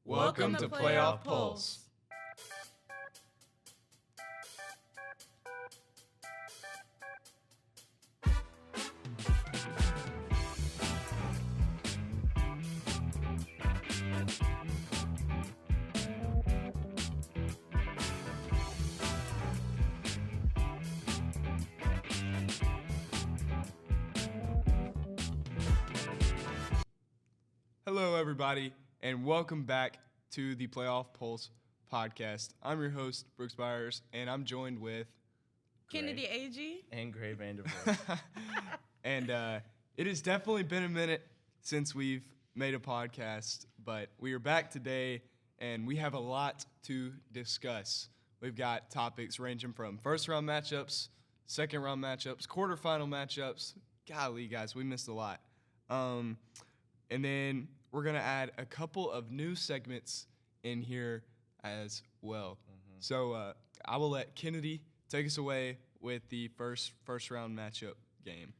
Welcome to Playoff Pulse. Hello, everybody, and welcome back to the Playoff Pulse podcast. I'm your host, Brooks Byers, and I'm joined with Kennedy A.G. and Gray Vanderbilt. And it has definitely been a minute since we've made a podcast, but we are back today, and we have a lot to discuss. We've got topics ranging from first-round matchups, second-round matchups, quarterfinal matchups. Golly, guys, we missed a lot. And then we're going to add a couple of new segments in here as well. Mm-hmm. So I will let Kennedy take us away with the first-round matchup game.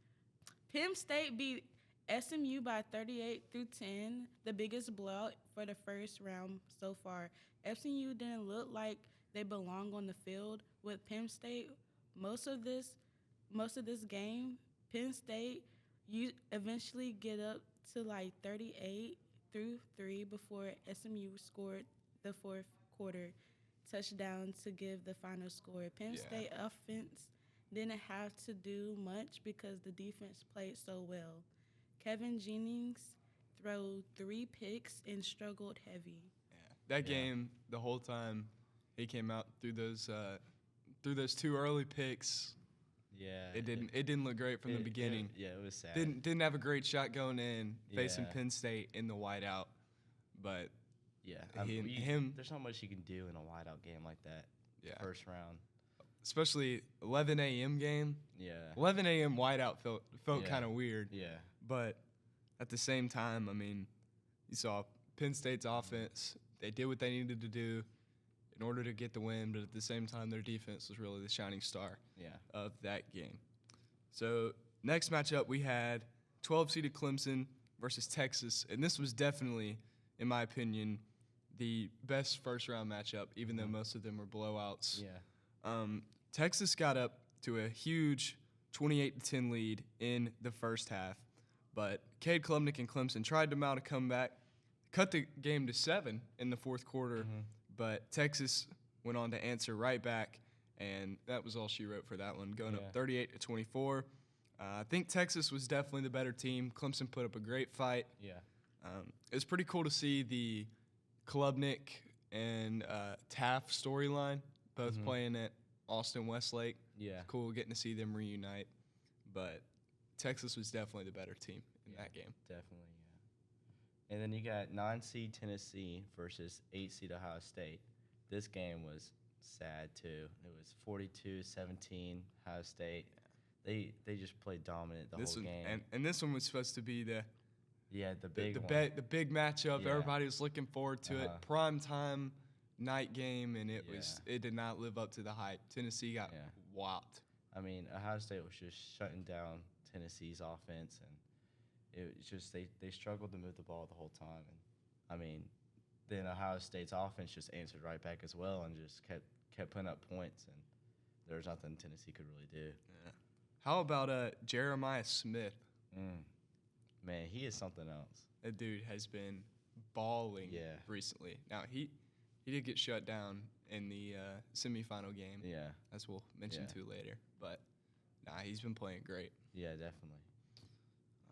Penn State beat SMU by 38-10, the biggest blowout for the first round so far. SMU didn't look like they belong on the field with Penn State. Most of this game, Penn State, you eventually get up to like 38-3 before SMU scored the fourth quarter touchdown to give the final score. Penn State offense didn't have to do much because the defense played so well. Kevin Jennings threw 3 picks and struggled heavy. Yeah, that game, the whole time he came out through those 2 early picks. Yeah, it didn't look great from the beginning. It was sad. Didn't have a great shot going in facing Penn State in the whiteout, but there's not much you can do in a whiteout game like that. Yeah, first round, especially 11 a.m. game. Yeah, 11 a.m. whiteout felt kind of weird. Yeah, but at the same time, I mean, you saw Penn State's offense. They did what they needed to do in order to get the win, but at the same time, their defense was really the shining star of that game. So next matchup, we had 12-seeded Clemson versus Texas, and this was definitely, in my opinion, the best first-round matchup, even though most of them were blowouts. Yeah. Texas got up to a huge 28-10 lead in the first half, but Cade Klubnik and Clemson tried to mount a comeback, cut the game to 7 in the fourth quarter, but Texas went on to answer right back, and that was all she wrote for that one, going up 38-24. I think Texas was definitely the better team. Clemson put up a great fight. Yeah. It was pretty cool to see the Klubnik and Taft storyline, both playing at Austin Westlake. Yeah. It's cool getting to see them reunite, but Texas was definitely the better team in that game. Definitely. And then you got 9-seed Tennessee versus 8-seed Ohio State. This game was sad too. It was 42-17 Ohio State. They just played dominant the whole game. And this one was supposed to be the big matchup. Yeah. Everybody was looking forward to it. Prime time night game, and it did not live up to the hype. Tennessee got whopped. I mean, Ohio State was just shutting down Tennessee's offense, and it was just they struggled to move the ball the whole time. And I mean, then Ohio State's offense just answered right back as well and just kept putting up points, and there was nothing Tennessee could really do. Yeah. How about Jeremiah Smith? Man, he is something else. That dude has been balling recently. Now, he did get shut down in the semifinal game, as we'll mention too later. But, he's been playing great. Yeah, definitely.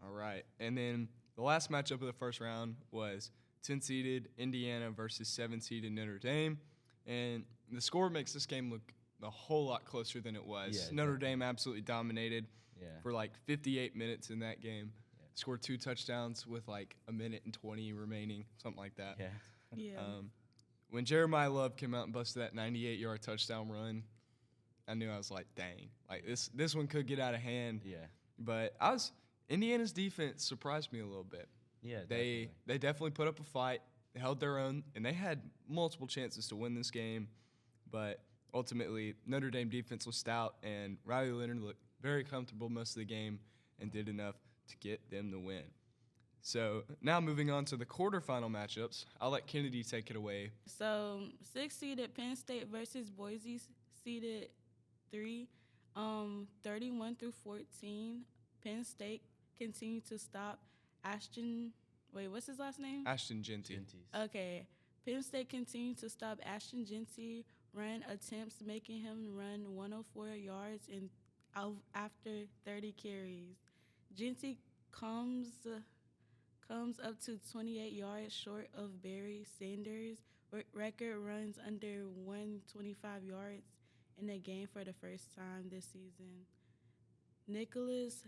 All right. And then the last matchup of the first round was 10-seeded Indiana versus 7-seeded Notre Dame. And the score makes this game look a whole lot closer than it was. Yeah, Notre Dame absolutely dominated for like 58 minutes in that game. Yeah. Scored 2 touchdowns with like a minute and 20 remaining, something like that. Yeah. When Jeremiah Love came out and busted that 98-yard touchdown run, I knew I was like, dang. Like this one could get out of hand. Yeah. But Indiana's defense surprised me a little bit. Yeah, They definitely put up a fight. They held their own, and they had multiple chances to win this game. But ultimately, Notre Dame defense was stout, and Riley Leonard looked very comfortable most of the game and did enough to get them the win. So now moving on to the quarterfinal matchups, I'll let Kennedy take it away. So 6 seeded Penn State versus Boise seeded 3, 31-14. Penn State continued to stop Ashton. Wait, what's his last name? Ashton Genty. Genties. Okay. Penn State continued to stop Ashton Genty run attempts, making him run 104 yards after 30 carries. Genty comes up to 28 yards short of Barry Sanders' record runs under 125 yards in a game for the first time this season. Nicholas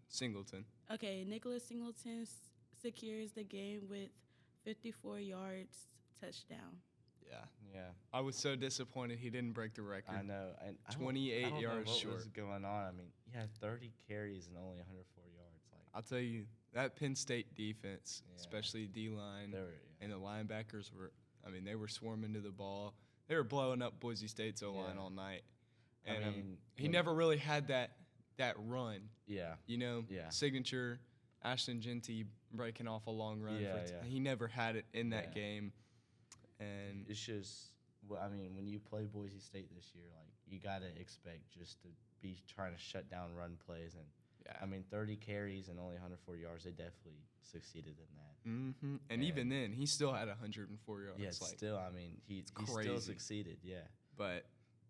Singleton. Okay, Nicholas Singleton secures the game with 54 yards touchdown. Yeah. I was so disappointed he didn't break the record. I know. And 28 I don't yards know what short. was going on. I mean, he had 30 carries and only 104 yards. Like, I'll tell you, that Penn State defense, Yeah. especially D-line, they were, and the linebackers they were swarming to the ball. They were blowing up Boise State's O-line Yeah. all night. I And mean, he when- never really had that run, Yeah. Yeah. signature Ashton Genty breaking off a long run. Yeah. He never had it in that Yeah. game. And It's just, well, I mean, when you play Boise State this year, like, you got to expect just to be trying to shut down run plays. And, yeah. I mean, 30 carries and only 104 yards, they definitely succeeded in that. And even then, he still had 104 yards. Yeah, still, I mean, he still crazy. succeeded, yeah. But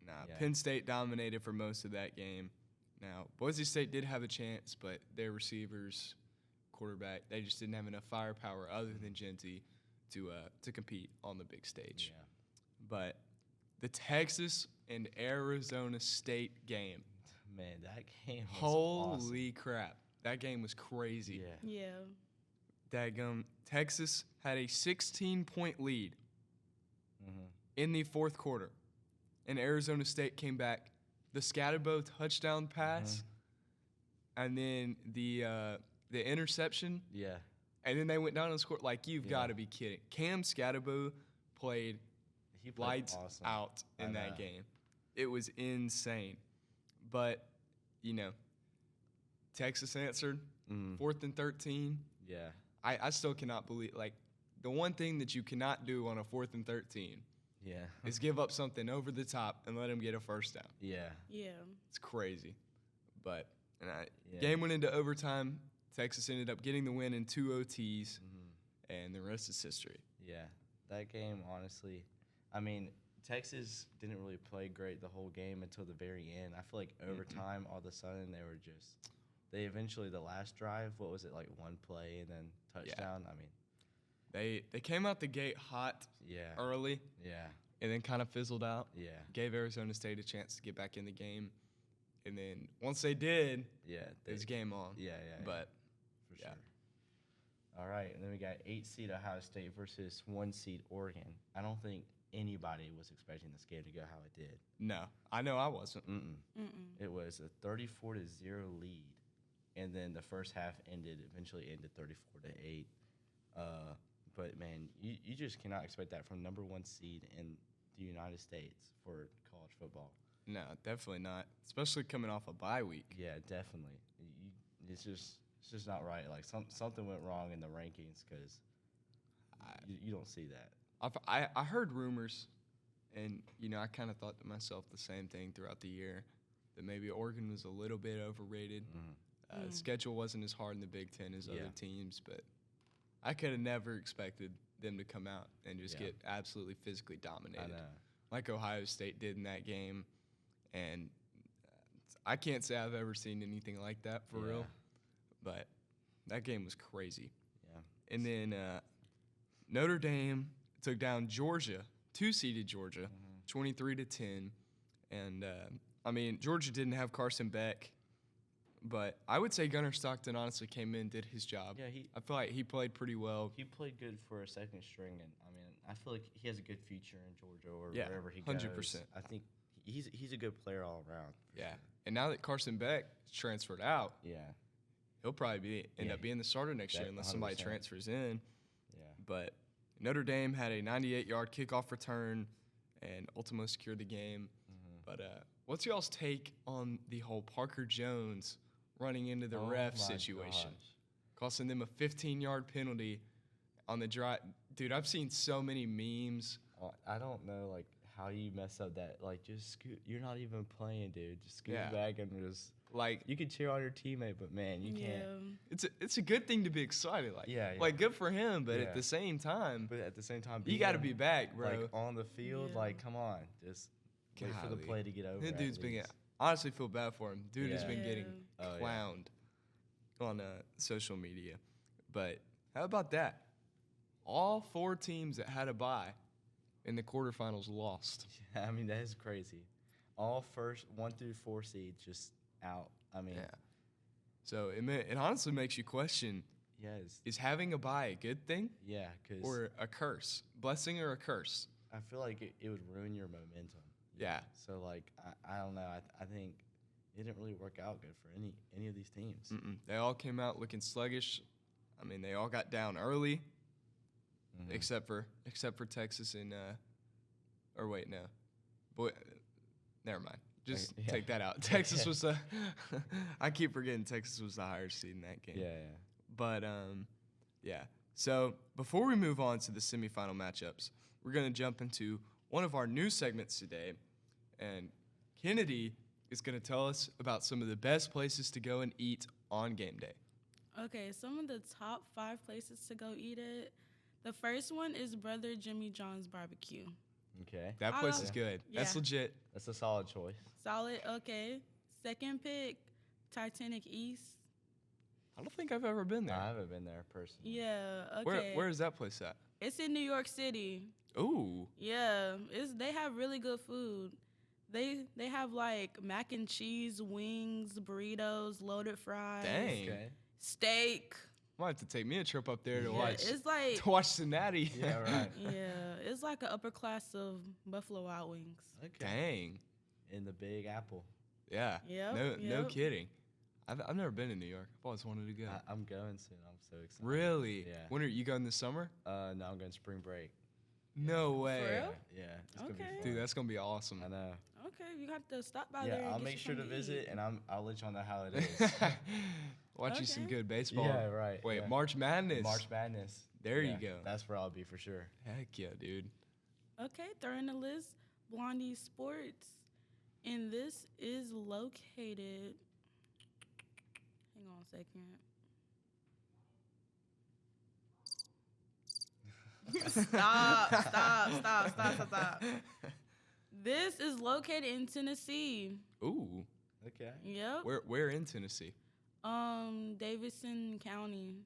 Yeah. Penn State dominated for most of that game. Now, Boise State did have a chance, but their receivers, quarterback, they just didn't have enough firepower other than Genty to compete on the big stage. Yeah. But the Texas and Arizona State game, Man, that game was holy crap. That game was crazy. awesome. Yeah. Daggum, Texas had a 16-point lead Mm-hmm. in the fourth quarter, and Arizona State came back. The Scatterbo touchdown pass, and then the interception, Yeah. and then they went down and scored. Like, you've Yeah. got to be kidding. Cam Scatterbo played He played lights awesome. out in I that know. game. It was insane. But, Texas answered, Mm. 4th and 13. Yeah. I still cannot believe, like, the one thing that you cannot do on a 4th and 13 Yeah. is give up something over the top and let them get a first down. Yeah. Yeah. It's crazy. But Yeah. game went into overtime. Texas ended up getting the win in 2 OTs, Mhm. and the rest is history. Yeah. That game, honestly, I mean, Texas didn't really play great the whole game until the very end. I feel like overtime, all of a sudden, they eventually, the last drive, what was it, like one play and then touchdown? I mean, They came out the gate hot yeah. early Yeah. and then kind of fizzled out. Yeah. Gave Arizona State a chance to get back in the game. And then once they did, Yeah. it was game on. Yeah. But For yeah. sure. All right, and then we got 8 seed Ohio State versus 1 seed Oregon. I don't think anybody was expecting this game to go how it did. no, I know I wasn't. Mm-mm. It was a 34-0 lead, and then the first half eventually ended 34-8. But man, you just cannot expect that from number 1 seed in the United States for college football. No, definitely not. Especially coming off a bye week. Yeah, definitely. It's just not right. Like something went wrong in the rankings because you don't see that. I heard rumors, and I kind of thought to myself the same thing throughout the year, that maybe Oregon was a little bit overrated. The schedule wasn't as hard in the Big Ten as Yeah. other teams, but I could have never expected them to come out and just Yeah. get absolutely physically I dominated, know. like Ohio State did in that game. And I can't say I've ever seen anything like that for real, Yeah. but that game was crazy. Yeah. And then Notre Dame took down Georgia, 2-seeded Georgia, 23-10. And Georgia didn't have Carson Beck, but I would say Gunnar Stockton honestly came in, did his job. Yeah, I feel like he played pretty well. he played good for a second string, and I feel like he has a good future in Georgia or Yeah, wherever he 100%. goes. I think he's a good player all around. for Yeah. sure. And now that Carson Beck transferred out, Yeah. he'll probably end Yeah, up being the starter next year unless somebody 100%. transfers in. Yeah. But Notre Dame had a 98-yard kickoff return and ultimately secured the game. But what's y'all's take on the whole Parker Jones running into the Oh ref my situation? gosh. costing them a 15-yard penalty on the drive. Dude, I've seen so many memes. I don't know, like, how you mess up that. Like, just scoot. You're not even playing, dude. Just scoot Yeah. back and just. Like, You can cheer on your teammate, but, man, you Yeah. can't. it's a good thing to be excited. Like, Yeah, yeah. like good for him, but Yeah. at the same time, But at the same time, you got to be back, bro. Like, on the field, Yeah. like, come on. Just wait for the Golly. play to get over. That at dude's been least. getting, honestly feel bad for him. Dude has Yeah. been getting Oh, yeah. clowned on social media. But how about that? All 4 teams that had a bye in the quarterfinals lost. Yeah, I mean, that is crazy. All first 1 through 4 seeds just out. I mean, Yeah. So it honestly makes you question, yes. is having a bye a good thing Yeah, because or a curse? Blessing or a curse? I feel like it would ruin your momentum. Yeah. So, like, I don't know. I think it didn't really work out good for any of these teams. Mm-mm. They all came out looking sluggish. I mean, they all got down early, Mhm. except for Texas and or wait, no. Boy, never mind. Just Yeah. take that out. Texas was the I keep forgetting Texas was the higher seed in that game. Yeah, yeah. But yeah. So before we move on to the semifinal matchups, we're gonna jump into one of our new segments today, and Kennedy is gonna tell us about some of the best places to go and eat on game day. Okay, some of the top 5 places to go eat at. The first one is Brother Jimmy John's Barbecue. Okay. That I place don't- is good. That's Yeah. legit. That's a solid choice. Solid, okay. Second pick, Titanic East. I don't think I've ever been there. I haven't been there personally. Yeah, okay. Where is that place at? It's in New York City. Ooh. Yeah, they have really good food. They have like mac and cheese, wings, burritos, loaded fries, Dang. Okay. steak. Might have to take me a trip up there to Yeah, watch it's like to watch Cincinnati. Yeah, right. yeah, it's like an upper class of Buffalo Wild Wings. Okay. Dang. In the Big Apple. Yeah. Yep, No yep. kidding. I've never been to New York. I've always wanted to go. I'm going soon. I'm so excited. Really? Yeah. When are you going this summer? No, I'm going spring break. No way. real? Yeah. It's gonna be Okay. fun. Dude, that's gonna be awesome. I know. Okay, you have to stop by there. Yeah, and I'll get make you sure to something visit, eat. and I'll let y'all know how it is. Watch you some Okay. good baseball. Yeah, right, Wait, yeah. March Madness. March Madness. There you Yeah, go. That's where I'll be for sure. Heck yeah, dude. Okay, third in the list, Blondie Sports, and this is located. Hang on a second. Stop. This is located in Tennessee. Ooh. Okay. Yep. Where in Tennessee? Davidson County.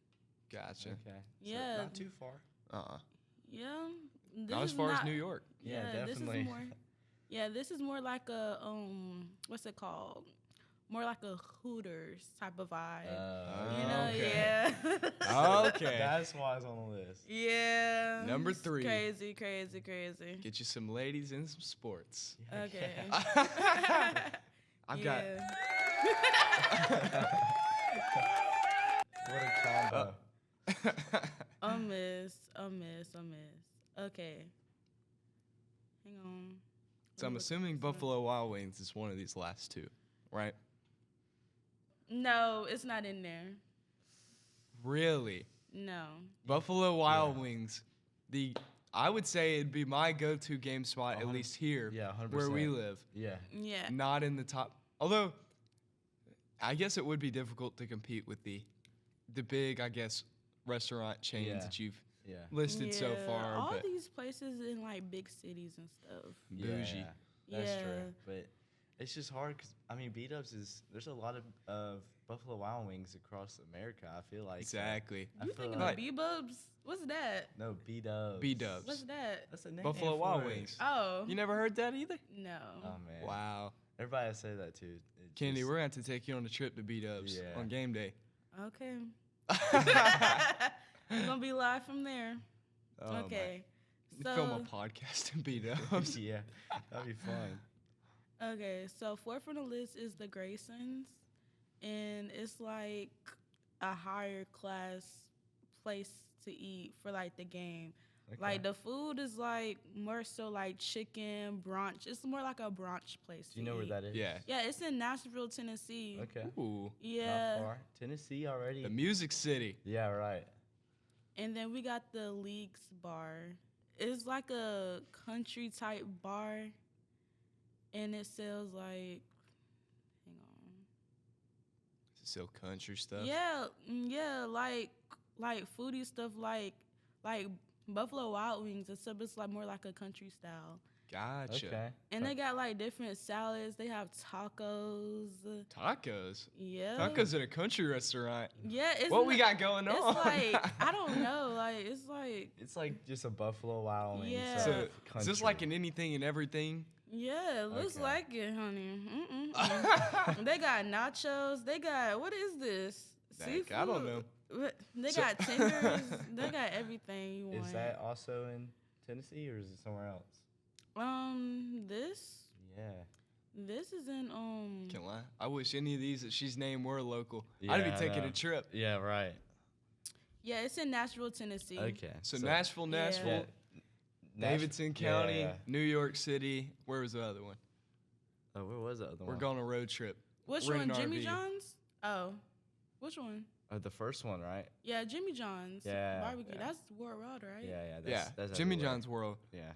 Gotcha. Okay. Yeah. So not too far. Yeah. Not as far as New York. Yeah, This definitely. is more. Yeah, this is more like a what's it called? More like a Hooters type of vibe. You know, okay. yeah. Okay. That's why it's on the list. Yeah. Number It's 3. Crazy. Get you some ladies and some sports. Okay. I've got. What a combo. A miss. Okay. Hang on. So I'm assuming Buffalo Wild Wings is one of these last 2, right? No, it's not in there. Really? No. Buffalo Wild Wings. I would say it'd be my go-to game spot, at 100 least here, Yeah, 100%. where we live. Yeah. Yeah. Not in the top. Although, I guess it would be difficult to compete with the big, I guess, restaurant chains Yeah. that you've Yeah. listed so Yeah, far. All But these places in like big cities and stuff. bougie. Yeah, that's Yeah. true. But it's just hard because, I mean, B-Dubs there's a lot of Buffalo Wild Wings across America, I feel like. Exactly. I You feel thinking like- of B-Bubs? What's that? No, B-Dubs. B-Dubs. What's that? That's a name Buffalo for Wild it. Wings. Oh. You never heard that either? No. Oh, man. Wow. Everybody say that, too. It Kennedy, just- we're going to have to take you on a trip to B-Dubs Yeah. on game day. Okay. We're gonna be live from there. Oh, man. Okay. Film a So podcast in B-Dubs. Yeah, that'd be fun. okay, so fourth on the list is the Graysons, and it's like a higher class place to eat for like the game. Okay. Like the food is like more so like chicken brunch. It's more like a brunch place. Do you know where that is? Yeah. Yeah, it's in Nashville, Tennessee. Okay. Ooh, Yeah. Not far. Tennessee already. the Music City. Yeah, right. And then we got the Leaks Bar. It's like a country type bar, and it sells like, hang on. Is it still country stuff? Yeah, like foodie stuff, like Buffalo Wild Wings, except it's like more like a country style. Gotcha. Okay. And they got like different salads. They have tacos. Tacos. Yeah. Tacos at a country restaurant. Yeah. It's What we got going on? It's like I don't know. Like it's like It's like just a Buffalo Wild Wings. Yeah. So of is this country. like an anything and everything? yeah. It looks Okay. like it, honey. Mm-mm. They got nachos. They got what is this? Dang, Seafood. I don't know. They So- got tenders. They got everything you want. Is that also in Tennessee or is it somewhere else? This Yeah. this is in Can't lie. I wish any of these that she's named were local. Yeah, I'd I be taking know. a trip. Yeah, right. yeah, it's in Nashville, Tennessee. Okay. So Nashville, Yeah. Nashville, Nash- Davidson County, Yeah. New York City. Where was the other one? Oh, where was the other We're one? going on a road trip. Which We're in one? an Jimmy RV. John's? Oh. Which one? Oh, the first one, right? Yeah, Jimmy John's. Yeah, Barbecue. yeah. That's World Road, right? Yeah, yeah. Yeah, That's Jimmy everywhere. John's World. Yeah.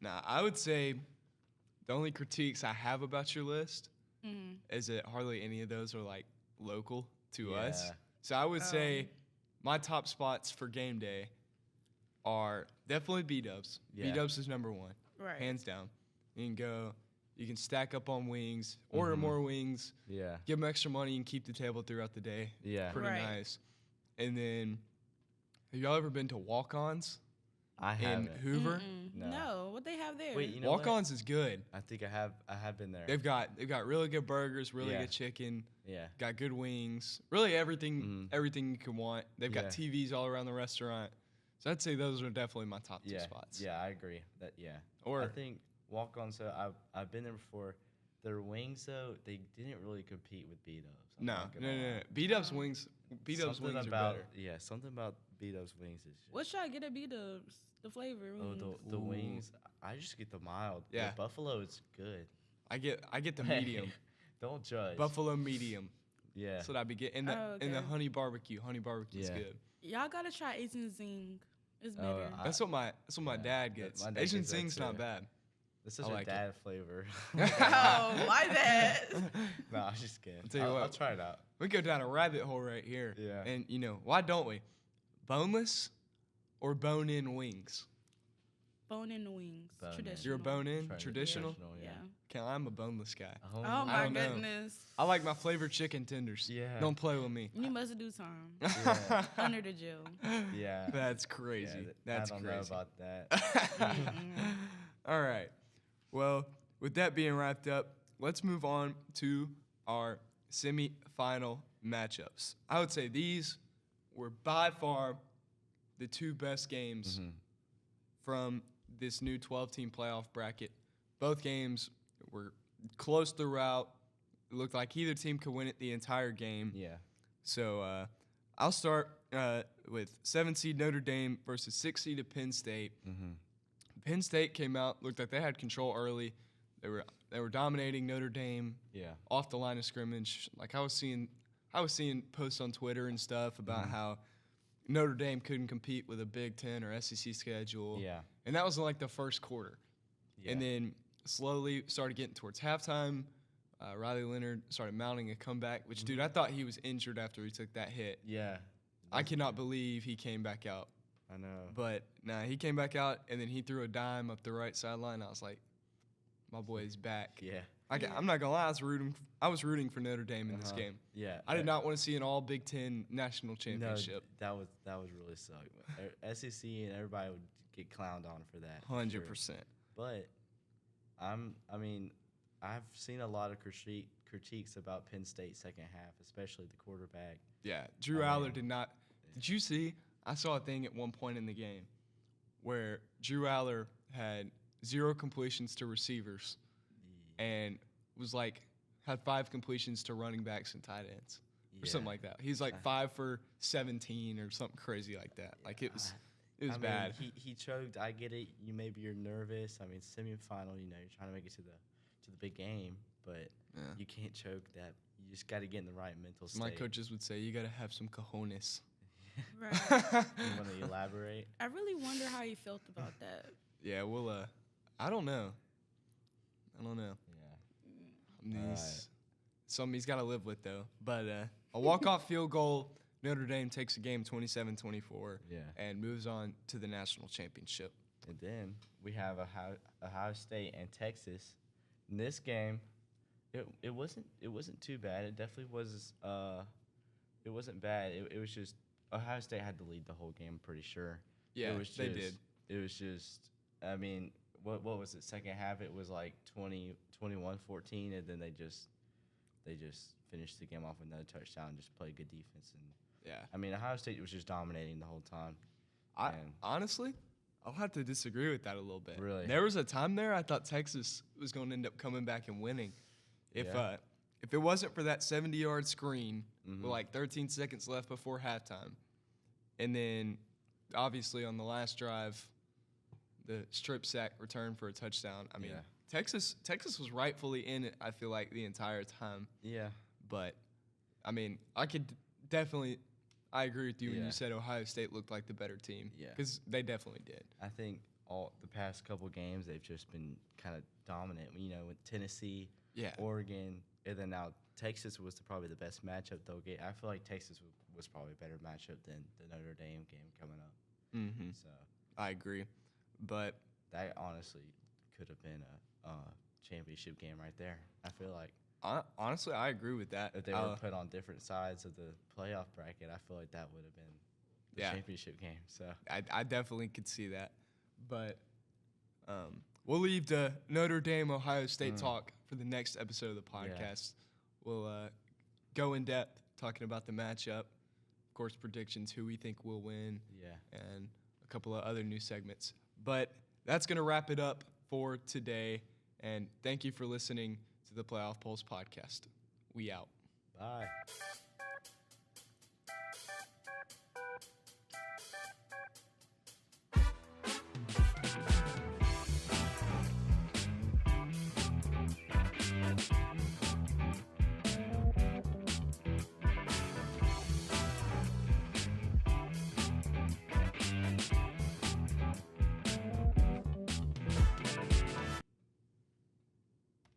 Nah, I would say the only critiques I have about your list Mm-hmm. is that hardly any of those are like local to us. Yeah. So I would say Oh. my top spots for game day are definitely B-dubs. Yeah. B-dubs is number one, Right. hands down. You can go, you can stack up on wings, order Mhm. more wings, Yeah. give them extra money, and keep the table throughout the day. Yeah. Pretty Right. nice. And then, have y'all ever been to Walk-Ons I in haven't. Hoover? No. No. What they have there? Wait, you know what? Walk-Ons is good. I think I have been there. They've got really good burgers, really Yeah. good chicken, Yeah. got good wings, really everything Mhm. everything you can want. They've Yeah. got TVs all around the restaurant. So I'd say those are definitely my top two Yeah. spots. Yeah, I agree. That yeah. Or I think walk on. So I've been there before. Their wings though, they didn't really compete with B-dubs. I'm no, not no, gonna no, lie. no. B-dubs wings Something wings about, are better. Yeah, something about B-dubs wings is just, What should I get at B-dubs? The flavor. oh wings. the Ooh. wings. I just get the mild. Yeah. The buffalo is good. I get the medium. Don't judge. Buffalo medium. Yeah. That's what I'd be getting. And the okay. honey barbecue. Honey barbecue's Yeah. good. Y'all gotta try Asian Zing. It's Oh, better. I- That's what my yeah, dad that- gets. my dad Asian gets that Zing's not too. bad. This is I a like it. dad flavor. Oh, my bad. No, I'm just kidding. I'll tell you I'll what. try it out. We go down a rabbit hole right here. Yeah. And why don't we? Boneless or bone-in wings? Bone in the wings. Bone-in. Traditional. You're a bone-in, Try it traditional. Yeah. I'm a boneless guy. Oh I my don't know. goodness. I like my flavored chicken tenders. Yeah. Don't play with me. You must do time Yeah. under the jail. Yeah. That's Yeah, crazy. That's I don't crazy. know about that. Mm-mm. All right. Well, with that being wrapped up, let's move on to our semi-final matchups. I would say these were by far the two best games Mhm. from this new 12-team playoff bracket. Both games were close throughout. It looked like either team could win it the entire game. Yeah. So I'll start with 7-seed Notre Dame versus 6-seed Penn State. Mm-hmm. Penn State came out, looked like they had control early. They were dominating Notre Dame Yeah. off the line of scrimmage. Like I was seeing posts on Twitter and stuff about how Notre Dame couldn't compete with a Big Ten or SEC schedule. Yeah. And that was in like the first quarter. Yeah. And then slowly started getting towards halftime. Riley Leonard started mounting a comeback, which, dude, I thought he was injured after he took that hit. Yeah. I cannot believe he came back out. I know. But, nah, he came back out, and then he threw a dime up the right sideline. I was like, my boy's back. Yeah. I'm not going to lie, I was rooting for Notre Dame in this Uh-huh. game. Yeah. I did not want to see an all Big Ten national championship. No, that was really suck. SEC and everybody would get clowned on for that. for sure. 100%. But I've seen a lot of critiques about Penn State second half, especially the quarterback. Yeah, Drew Aller did not. Did you see? I saw a thing at one point in the game where Drew Aller had 0 completions to receivers and was like had 5 completions to running backs and tight ends or something like that. He's like 5 for 17 or something crazy like that. Like it It was I bad. mean, he choked. I get it. You're nervous. I mean, semifinal. You're trying to make it to the big game, but you can't choke that. You just got to get in the right mental state. My coaches would say you got to have some cojones. Right. You want to elaborate? I really wonder how you felt about that. Yeah, well, I don't know. Yeah. Something he's got to live with, though. But a walk-off field goal, Notre Dame takes the game 27-24 Yeah. and moves on to the national championship. And then we have Ohio State and Texas. In this game, it wasn't too bad. It definitely was. It wasn't bad. It was just Ohio State had to lead the whole game. I'm pretty sure. Yeah, they did. It was just. I mean, what was it? Second half, it was like 21-14, and then they just finished the game off with another touchdown and just played good defense. And Yeah. I mean, Ohio State was just dominating the whole time. Honestly, I'll have to disagree with that a little bit. Really? There was a time there I thought Texas was going to end up coming back and winning. If it wasn't for that 70-yard screen with like 13 seconds left before halftime, and then obviously on the last drive, the strip sack return for a touchdown. I mean, Texas was rightfully in it, I feel like, the entire time. Yeah. But, I mean, I agree with you when you said Ohio State looked like the better team. Yeah. Because they definitely did. I think all the past couple games they've just been kind of dominant. With Tennessee, Oregon, and then now Texas was probably the best matchup they'll get. I feel like Texas was probably a better matchup than the Notre Dame game coming up. Mm-hmm. So I agree. But that honestly could have been a championship game right there. I feel like. Honestly, I agree with that. If they were put on different sides of the playoff bracket, I feel like that would have been the championship game. So I definitely could see that. But we'll leave the Notre Dame Ohio State talk for the next episode of the podcast. We'll go in depth talking about the matchup, of course, predictions, who we think will win, and a couple of other new segments. But that's going to wrap it up for today. And thank you for listening to the Playoff Pulse podcast. We out. Bye.